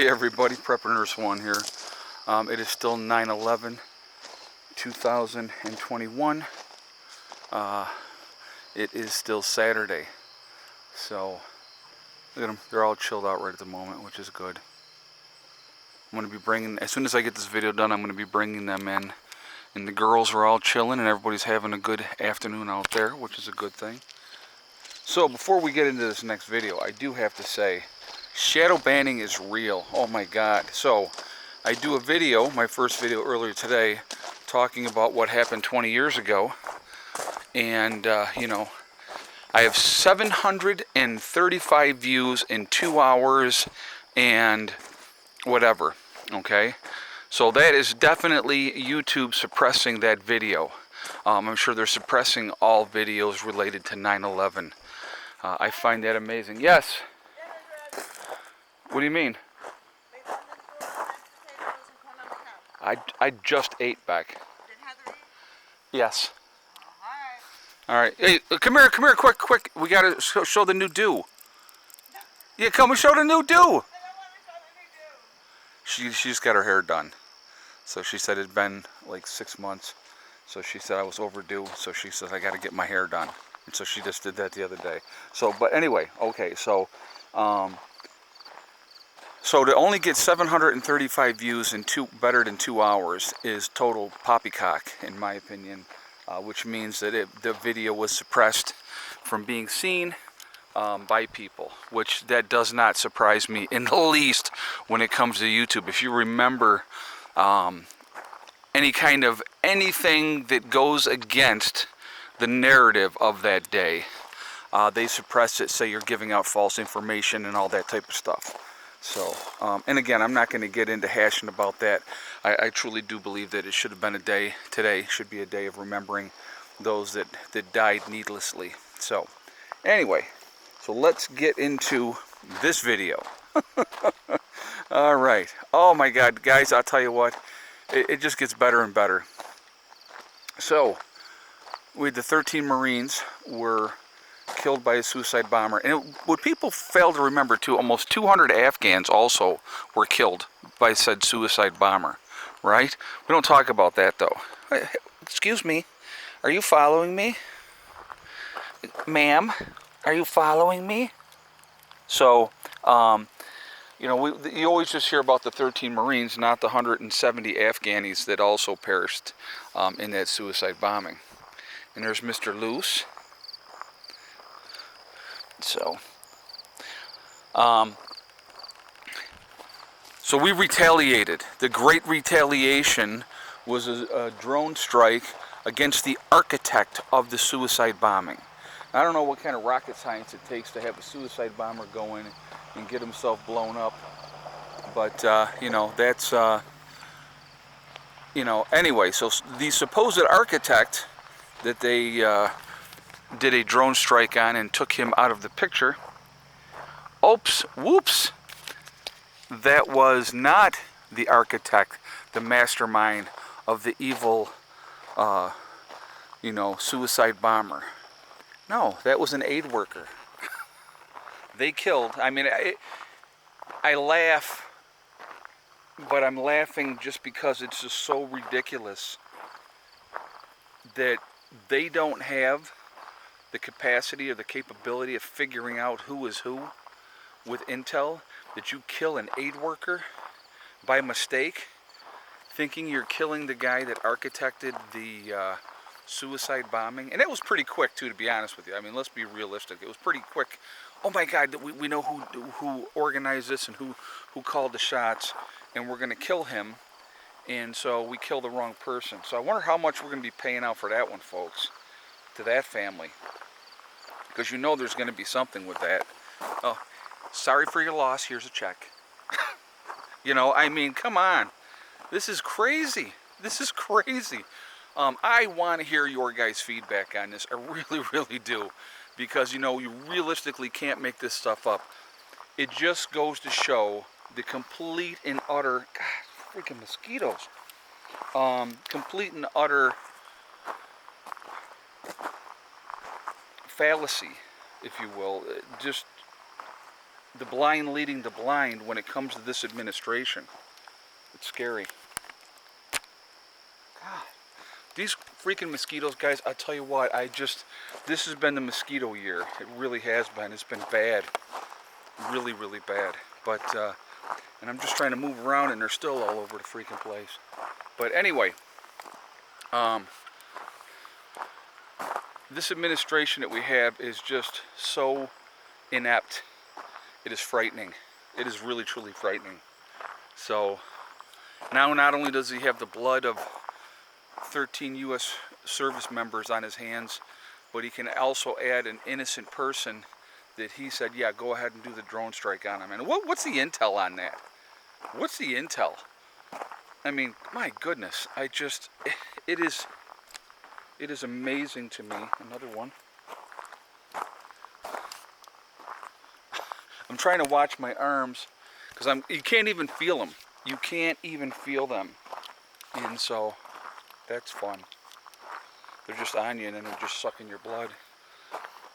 Hey everybody, Prepper Nurse 1 here. It is still 9/11/2021. It is still Saturday. So, look at them. They're all chilled out right at the moment, which is good. I'm going to be bringing, as soon as I get this video done, I'm going to be bringing them in. And the girls are all chilling and everybody's having a good afternoon out there, which is a good thing. So, before we get into this next video, I do have to say, shadow banning is real. Oh my god. So I do a video, my first video earlier today, talking about what happened 20 years ago, and you know, I have 735 views in 2 hours and whatever. Okay, so that is definitely YouTube suppressing that video. I'm sure they're suppressing all videos related to 9/11. I find that amazing. Yes. What do you mean? I just ate back. Did Heather eat? Yes. Alright. All right. Hey, come here, quick. We gotta show the new do. Yeah, come and show the new do. I don't want to show the new do. She just got her hair done. So she said it'd been like 6 months. So she said I was overdue. So she said I got to get my hair done. And so she just did that the other day. So, but anyway, okay. So, so to only get 735 views in better than 2 hours is total poppycock, in my opinion, which means that the video was suppressed from being seen by people, which that does not surprise me in the least when it comes to YouTube. If you remember anything that goes against the narrative of that day, they suppress it, say you're giving out false information and all that type of stuff. So, and again, I'm not going to get into hashing about that. I truly do believe that it should have been a day, today should be a day of remembering those that died needlessly. So, anyway, so let's get into this video. All right. Oh my God, guys, I'll tell you what, it just gets better and better. So, the 13 Marines were killed by a suicide bomber, and what people fail to remember too, almost 200 Afghans also were killed by said suicide bomber, right? We don't talk about that though. Excuse me, are you following me? Ma'am, are you following me? So, you know, you always just hear about the 13 Marines, not the 170 Afghanis that also perished in that suicide bombing. And there's Mr. Luce. So we retaliated. The great retaliation was a drone strike against the architect of the suicide bombing. I don't know what kind of rocket science it takes to have a suicide bomber go in and get himself blown up, but you know, that's you know, anyway. So the supposed architect that they did a drone strike on and took him out of the picture. Oops, whoops. That was not the architect, the mastermind of the evil, you know, suicide bomber. No, that was an aid worker. They killed, I mean, I laugh, but I'm laughing just because it's just so ridiculous that they don't have the capacity or the capability of figuring out who is who with intel, that you kill an aid worker by mistake, thinking you're killing the guy that architected the suicide bombing. And that was pretty quick too, to be honest with you. I mean, let's be realistic. It was pretty quick. Oh my God, we know who organized this and who called the shots, and we're going to kill him. And so we kill the wrong person. So I wonder how much we're going to be paying out for that one, folks, to that family. Because you know there's going to be something with that. Oh, sorry for your loss. Here's a check. You know, I mean, come on. This is crazy. This is crazy. I want to hear your guys' feedback on this. I really, really do. Because, you know, you realistically can't make this stuff up. It just goes to show the complete and utter... God, freaking mosquitoes. Complete and utter fallacy, if you will. Just the blind leading the blind when it comes to this administration. It's scary. God, these freaking mosquitoes, guys, I tell you what, this has been the mosquito year. It really has been. It's been bad. Really, really bad. But, and I'm just trying to move around and they're still all over the freaking place. But anyway, this administration that we have is just so inept. It is frightening. It is really, truly frightening. So now not only does he have the blood of 13 U.S. service members on his hands, but he can also add an innocent person that he said, yeah, go ahead and do the drone strike on him. And what's the intel on that? What's the intel? I mean, my goodness, it is amazing to me. Another one. I'm trying to watch my arms because you can't even feel them. You can't even feel them. And so that's fun. They're just on you and then they're just sucking your blood.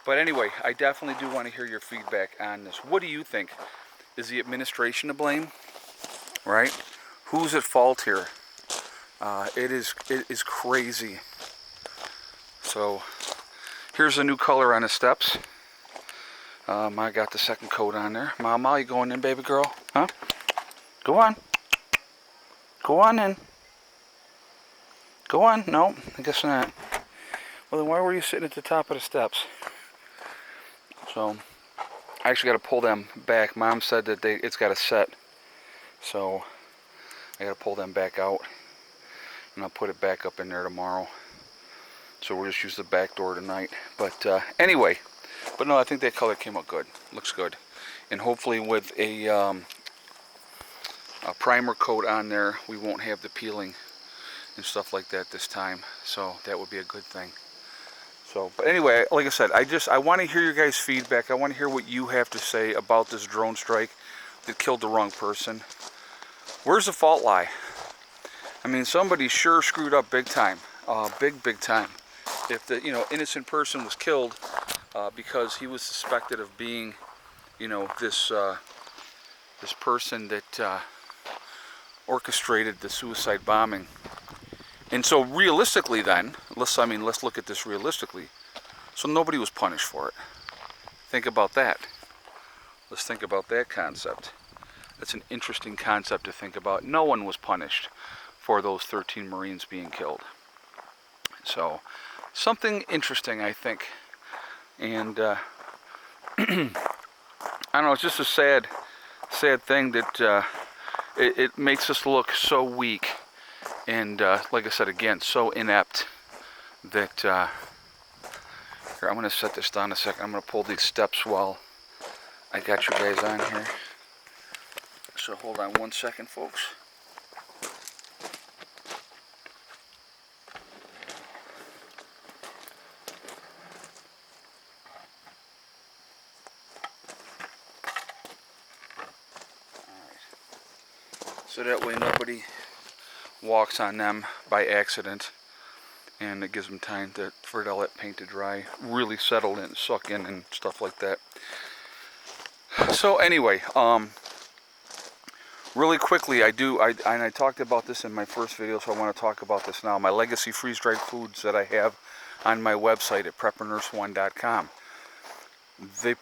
But anyway, I definitely do want to hear your feedback on this. What do you think? Is the administration to blame? Right? Who's at fault here? It is crazy. So here's a new color on the steps. I got the second coat on there. Mama, you going in, baby girl? Huh? Go on. Go on in. Go on. No, I guess not. Well, then why were you sitting at the top of the steps? So I actually got to pull them back. Mom said that it's got a set. So I got to pull them back out. And I'll put it back up in there tomorrow. So we'll just use the back door tonight. But anyway. But no, I think that color came out good. Looks good. And hopefully with a primer coat on there, we won't have the peeling and stuff like that this time. So that would be a good thing. So, but anyway, like I said, I want to hear your guys' feedback. I want to hear what you have to say about this drone strike that killed the wrong person. Where's the fault lie? I mean, somebody sure screwed up big time. Big time. If the innocent person was killed because he was suspected of being, this person that orchestrated the suicide bombing. And so realistically then, let's look at this realistically. So nobody was punished for it. Think about that. Let's think about that concept. That's an interesting concept to think about. No one was punished for those 13 Marines being killed. So something interesting, I think. And I don't know, it's just a sad thing that it makes us look so weak. And like I said again, so inept that here, I'm going to set this down a second. I'm going to pull these steps while I got you guys on here. So hold on 1 second, folks. So that way nobody walks on them by accident, and it gives them time for all that paint to dry, really settle in, suck in, and stuff like that. So anyway, really quickly, I talked about this in my first video, so I want to talk about this now. My legacy freeze-dried foods that I have on my website at preppernurse1.com. The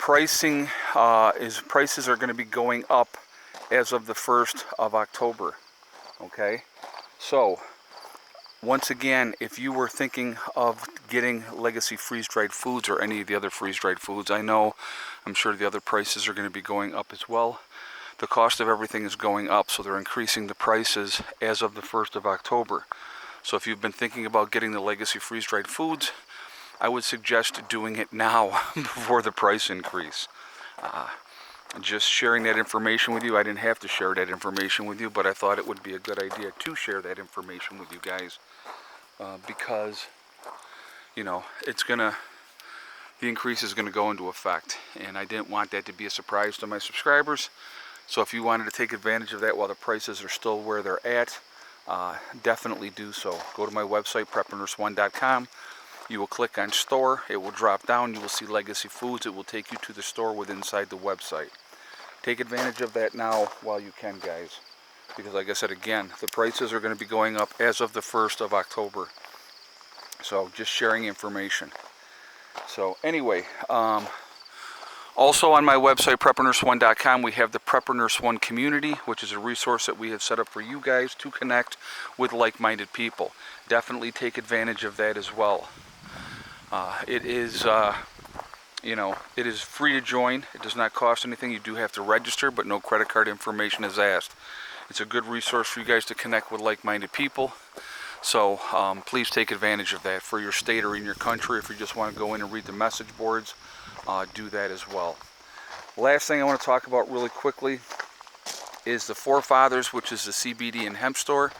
prices are going to be going up as of the 1st of October. Okay, so once again, if you were thinking of getting legacy freeze-dried foods or any of the other freeze-dried foods, I'm sure the other prices are going to be going up as well. The cost of everything is going up, so they're increasing the prices as of the 1st of October. So if you've been thinking about getting the legacy freeze-dried foods, I would suggest doing it now before the price increase. Just sharing that information with you. I didn't have to share that information with you, but I thought it would be a good idea to share that information with you guys because, the increase is going to go into effect, and I didn't want that to be a surprise to my subscribers. So if you wanted to take advantage of that while the prices are still where they're at, definitely do so. Go to my website, preppernurse1.com. You will click on store. It will drop down. You will see Legacy Foods. It will take you to the store inside the website. Take advantage of that now while you can, guys. Because like I said again, the prices are going to be going up as of the 1st of October. So just sharing information. So anyway, also on my website, preppernurse1.com, we have the Prepper Nurse One community, which is a resource that we have set up for you guys to connect with like-minded people. Definitely take advantage of that as well. It is, it is free to join. It does not cost anything. You do have to register, but no credit card information is asked. It's a good resource for you guys to connect with like-minded people. So please take advantage of that for your state or in your country. If you just want to go in and read the message boards, do that as well. Last thing I want to talk about really quickly is the Forefathers, which is the CBD and hemp store.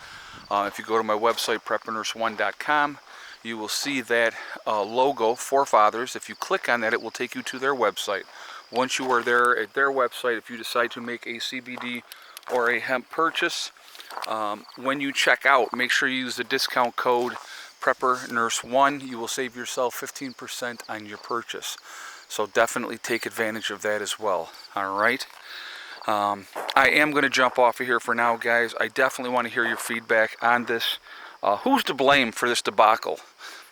If you go to my website, preppernurse1.com, you will see that logo, Forefathers. If you click on that, it will take you to their website. Once you are there at their website, if you decide to make a CBD or a hemp purchase, when you check out, make sure you use the discount code PrepperNurse1. You will save yourself 15% on your purchase. So definitely take advantage of that as well. All right. I am going to jump off of here for now, guys. I definitely want to hear your feedback on this. Who's to blame for this debacle?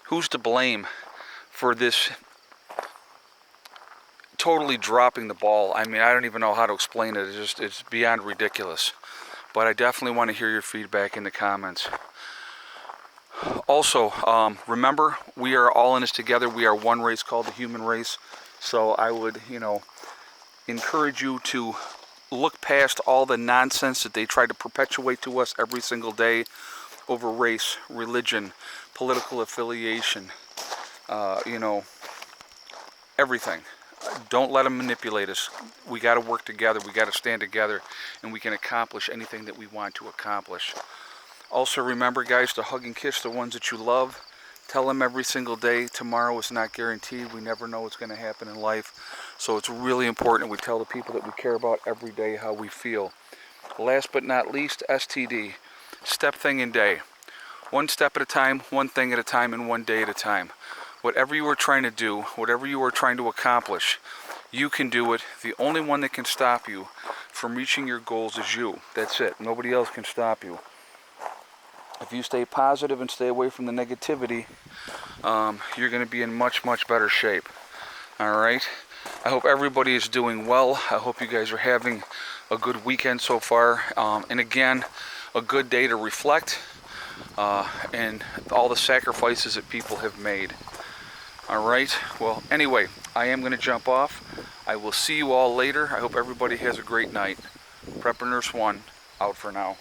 Who's to blame for this totally dropping the ball? I mean, I don't even know how to explain it. It's beyond ridiculous. But I definitely want to hear your feedback in the comments. Also, remember, we are all in this together. We are one race called the human race. So I would, encourage you to look past all the nonsense that they try to perpetuate to us every single day over race, religion, political affiliation, everything. Don't let them manipulate us. We got to work together. We got to stand together, and we can accomplish anything that we want to accomplish. Also, remember, guys, to hug and kiss the ones that you love. Tell them every single day, tomorrow is not guaranteed. We never know what's going to happen in life. So it's really important we tell the people that we care about every day how we feel. Last but not least, STD. Step, thing, and day. One step at a time, one thing at a time, and one day at a time. Whatever you are trying to do, whatever you are trying to accomplish, you can do it. The only one that can stop you from reaching your goals is you. That's it. Nobody else can stop you. If you stay positive and stay away from the negativity, you're going to be in much, much better shape. All right? I hope everybody is doing well. I hope you guys are having a good weekend so far. And again, a good day to reflect and all the sacrifices that people have made. All right? Well, anyway, I am going to jump off. I will see you all later. I hope everybody has a great night. Prepper Nurse 1, out for now.